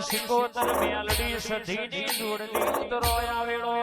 સિકોતર મેલડી સધીની જોડની ઉતરો આવેલો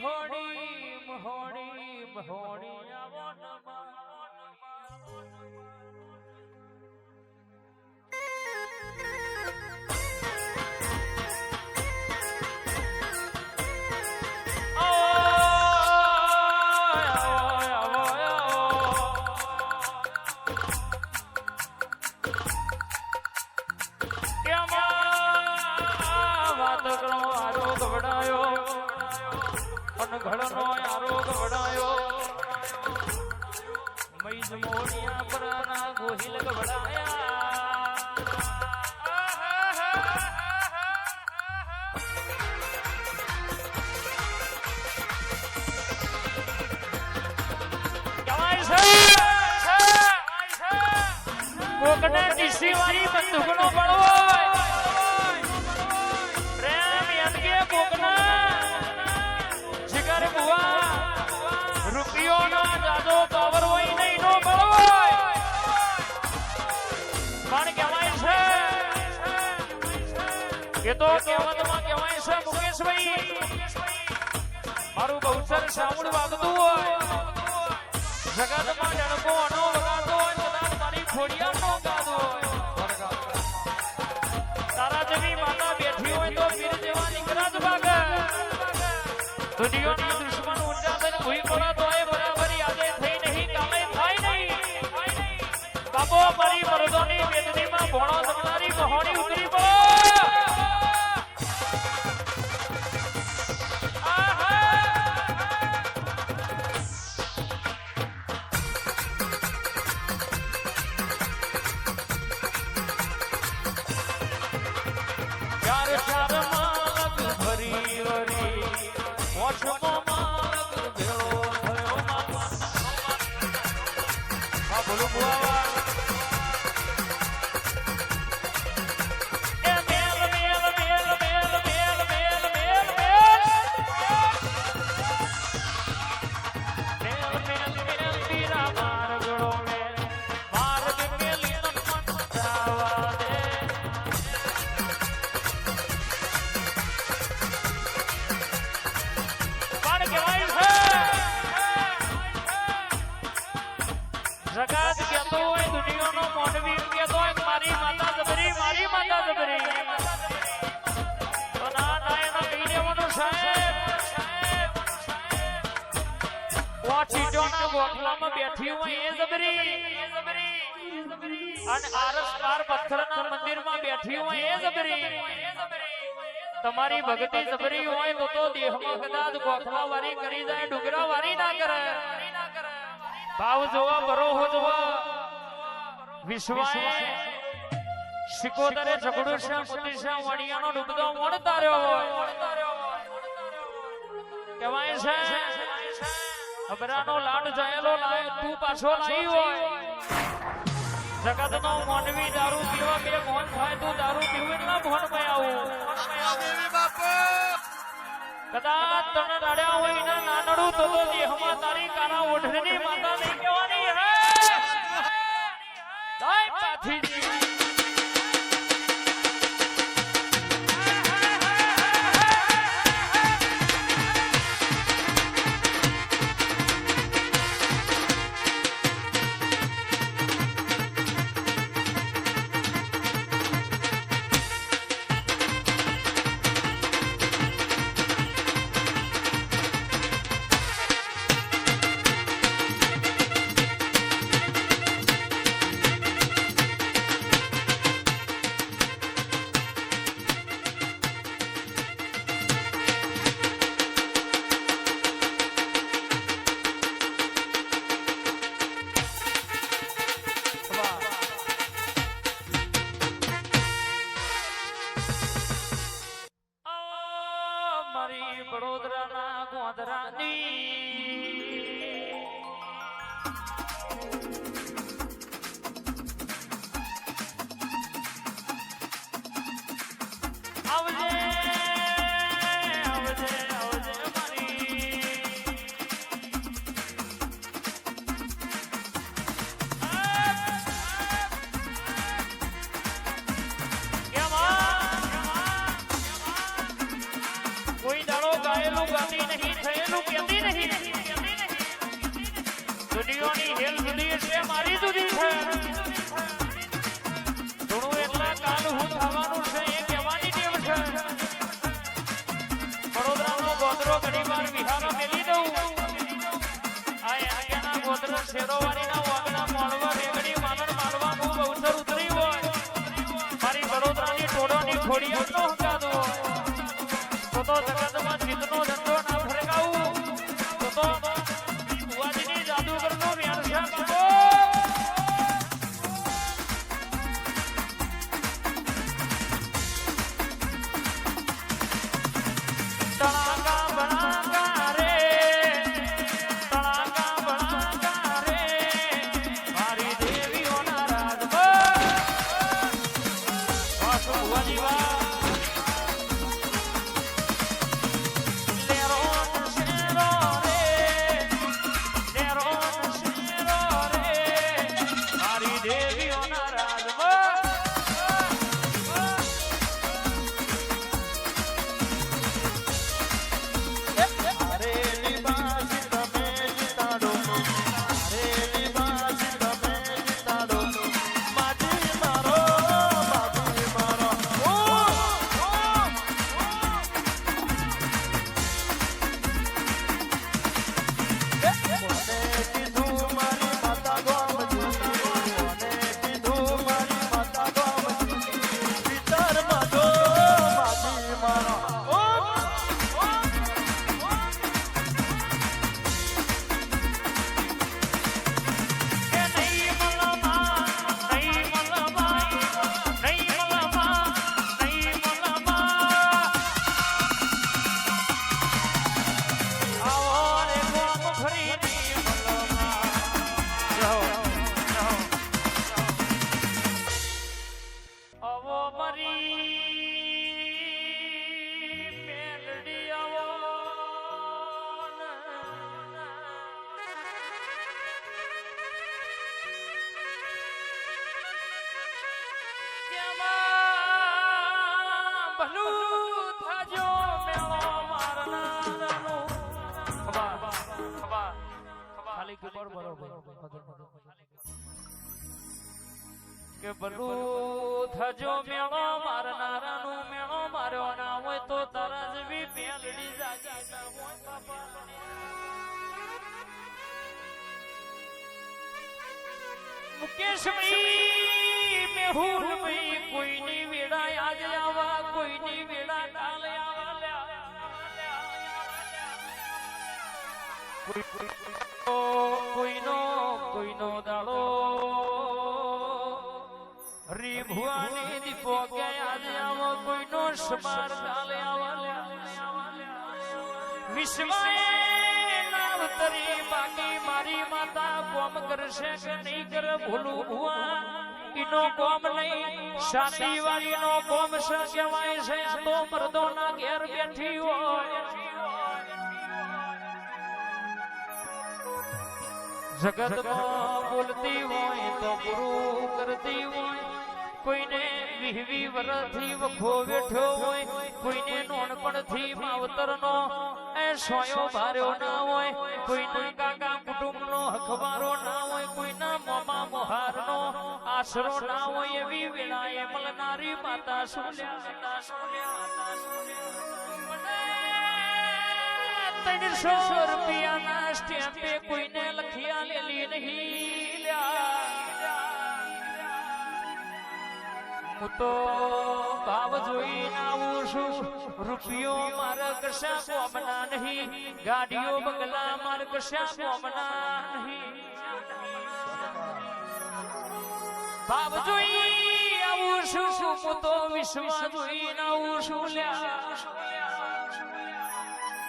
મહોણી આવો નમા ઘડનો આરોગ વડાયો મૈજ મોડિયા પરના ગોહિલ વડાયા કવાય છે કોકના ડીસી વાળી બંદૂકનો બળવો પ્રેમ યનકે કોકના રૂપિયો નો જાદો પાવર હોય નહીં નો મળવાય પણ કહેવાય છે એ તો કહેવતમાં કહેવાય છે મુકેશભાઈ મારું બહુચર સામુડ વાગતું હોય જગતમાં ડણકો અનો વગાડતો હોય કદાચ મારી ખોડિયાર નો ગાતો હોય તારા જેવી માતા બેઠી હોય તો પીર જેવા નીકળા જ ભાગે દુનિયાના દુશ્મન ઊંચા થઈને ભૂઈ પડો તો એ બરાબર યાદે થઈ નહીં કામે થાય નહીં બાપો મારી મરદોની વેદનીમાં ભોણો તમારી મહોણી ઉતરી પડો જગત કહેતો હોય દુનિયાનો મોઢવી કહેતો હોય મારી માતા જબરી તો ના એનો કહી દેવાનું સાહેબ વાચીટોના ગોખલામાં બેઠી હોય એ જબરી અને આરસ પાર પથ્થરના મંદિરમાં બેઠી હોય એ જબરી તમારી ભક્તિ જબરી હોય તો દેહમાં કદાચ ગોખલા વારી કરી જાય ડુંગરા વારી ના કરે ભાવ જોવા બરોહો જોવા વિશ્વાએ સિકોદરે ઝઘડો છે મોતીશા વાડિયાનો ડૂબતો મોણ તાર્યો હોય કહેવાય છે અબરાનો લાડ જાયેલો લાય તું પાછો લાઈ હોય જગતનો મોનવી દારૂ પીવા બે મોન થાય તું દારૂ પીવું એટલા મોન માં આવું કદાચ તને રડ્યા હોય ને નાનડું તો દેહમાં તારી કાના ઓઢની માતા નહીં કહેવાની હે દાય પાથી વડોદરાના ગોધરાની આવજે આવજે આવજે મારી કોઈ દાડો ગાયેલું ગાતી નહીં થયેલું ખોડિયાનો હકાતો તો જગતમાં જીતનો ધંધો ના ફરકાવું તો બુવાજીની જાદુગરનો વ્યાણશા કરો તળાકા બનાકા રે તળાકા બનાકા રે મારી દેવીઓના રાજમાં વાસો બુવાજી વા કે બલું થજો મેળો મારનારાનું મેળો માર્યો ના હોય તો તારા જેવી મેલડી જાગી ના હોય બાપા મુકેશભાઈ મેહુલભાઈ કોઈની વેડા આજ આવા કોઈની વેડા કાલે આવા કોઈનો દાડો રી ભુવાની દીપો કે આજે આવો કોઈનો સમાર કાલે આવા વિશ્વાએ નાવતરી બાકી મારી માતા કોમ કરશે કે નહીં કરે ભૂલું ભુવા ઈનો કોમ નહીં શાદી વાળીનો કોમ છે કહેવાય છે તો મર્દોના ઘેર બેઠી હોય જગતમાં બોલતી હોય તો પૂરું કરતી હોય કોઈને 20 વર્ષથી વખો બેઠો હોય કોઈને નોનપણથી માવતરનો એ સોયો ભાર્યો ના હોય કોઈના કાકા કુટુંબનો હકવારો ના હોય કોઈના મામા મોહારનો આશરો ના હોય એવી વેળાએ મળનારી માતા સોલ્યા 300 રૂપિયાના સ્ટેમ્પે કોઈને લખિયા લેલી નહીં હું તો ભાવ જોઈને આવું છું રૂપિયો મારા કશા કોમના નહીં ગાડીઓ બંગલા મારા કશા કોમના નહીં ભાવ જોઈ આવું છું હું તો વિશ્વાસ જોઈને આવું છું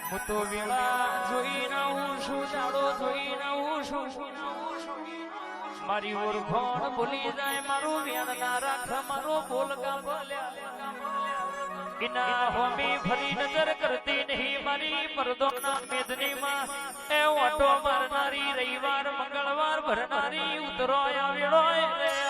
હું તો વેળા જોઈને આવું છું દાડો જોઈને આવું છું મારી ઓળખોણ ભૂલી જાય મારું વેણ ના રાખ મારો બોલકા બોલ્યા ઇના હોમી ફરી નજર કરતી નહીં મારી મર્દોના મેદનીમાં એ ઓટો મારનારી રવિવાર મંગળવાર ભરનારી ઉતરો આવ્યો રે